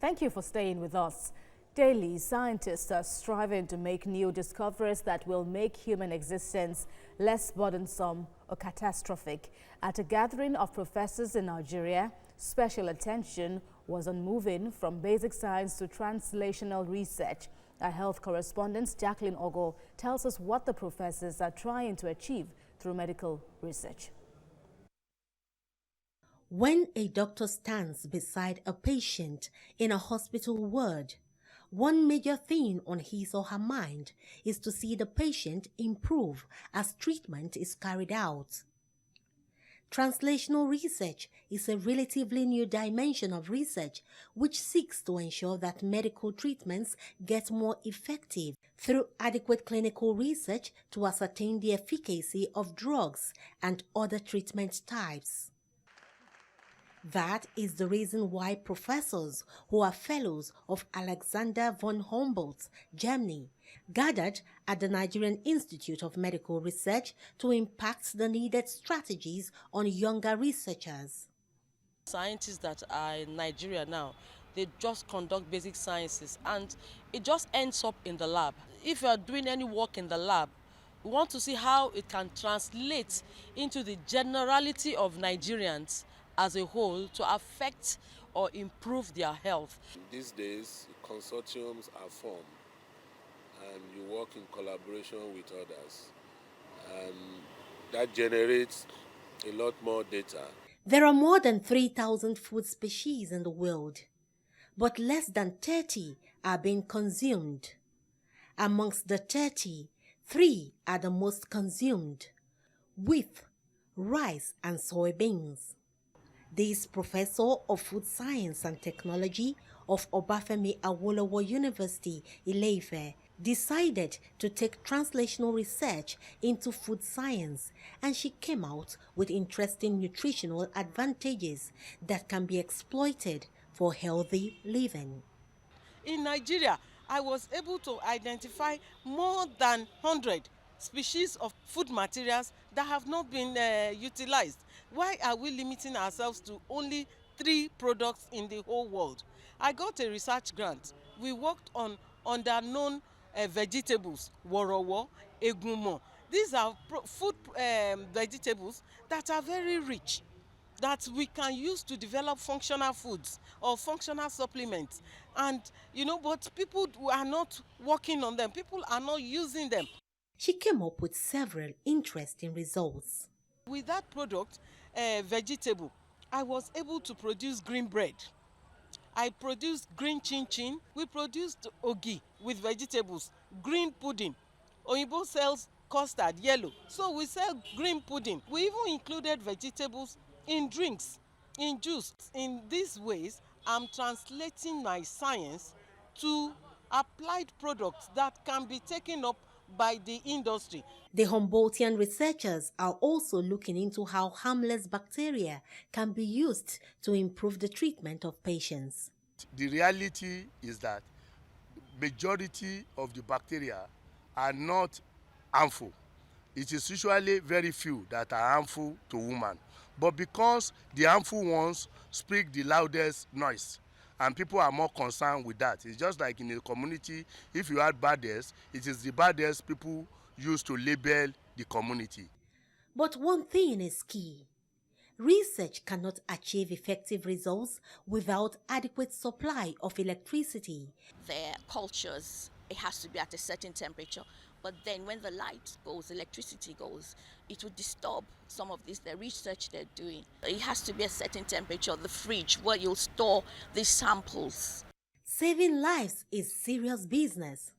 Thank you for staying with us. Daily, scientists are striving to make new discoveries that will make human existence less burdensome or catastrophic. At a gathering of professors in Nigeria, special attention was on moving from basic science to translational research. Our health correspondent, Jacqueline Ogo, tells us what the professors are trying to achieve through medical research. When a doctor stands beside a patient in a hospital ward, one major thing on his or her mind is to see the patient improve as treatment is carried out. Translational research is a relatively new dimension of research which seeks to ensure that medical treatments get more effective through adequate clinical research to ascertain the efficacy of drugs and other treatment types. That is the reason why professors who are fellows of Alexander von Humboldt, Germany, gathered at the Nigerian Institute of Medical Research to impact the needed strategies on younger researchers. Scientists that are in Nigeria now, they just conduct basic sciences and it just ends up in the lab. If you are doing any work in the lab, we want to see how it can translate into the generality of Nigerians as a whole to affect or improve their health. These days, consortiums are formed and you work in collaboration with others. And that generates a lot more data. There are more than 3,000 food species in the world, but less than 30 are being consumed. Amongst the 30, 3 are the most consumed: wheat, rice, and soybeans. This professor of food science and technology of Obafemi Awolowo University, Ile-Ife, decided to take translational research into food science, and she came out with interesting nutritional advantages that can be exploited for healthy living. In Nigeria, I was able to identify more than 100 species of food materials that have not been utilized. Why are we limiting ourselves to only 3 products in the whole world? I got a research grant. We worked on underknown vegetables, worowo, egumo. These are food vegetables that are very rich, that we can use to develop functional foods or functional supplements. And, but people are not working on them. People are not using them. She came up with several interesting results. With that product, vegetable, I was able to produce green bread. I produced green chin-chin. We produced ogi with vegetables, green pudding. Oyibo sells custard, yellow. So we sell green pudding. We even included vegetables in drinks, in juice. In these ways, I'm translating my science to applied products that can be taken up by the industry. The Humboldtian researchers are also looking into how harmless bacteria can be used to improve the treatment of patients. The reality is that majority of the bacteria are not harmful. It is usually very few that are harmful to women. But because the harmful ones speak the loudest noise, and people are more concerned with that. It's just like in a community, if you had baddest, it is the baddest people use to label the community. But one thing is key. Research cannot achieve effective results without adequate supply of electricity. Their cultures, it has to be at a certain temperature. But then when the light goes, electricity goes, it would disturb some of the research they're doing. It has to be a certain temperature, the fridge, where you'll store these samples. Saving lives is serious business.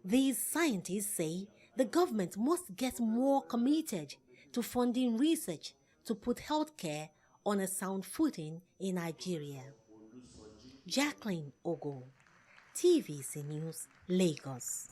These scientists say the government must get more committed to funding research to put healthcare on a sound footing in Nigeria. Jacqueline Ogo, TVC News, Lagos.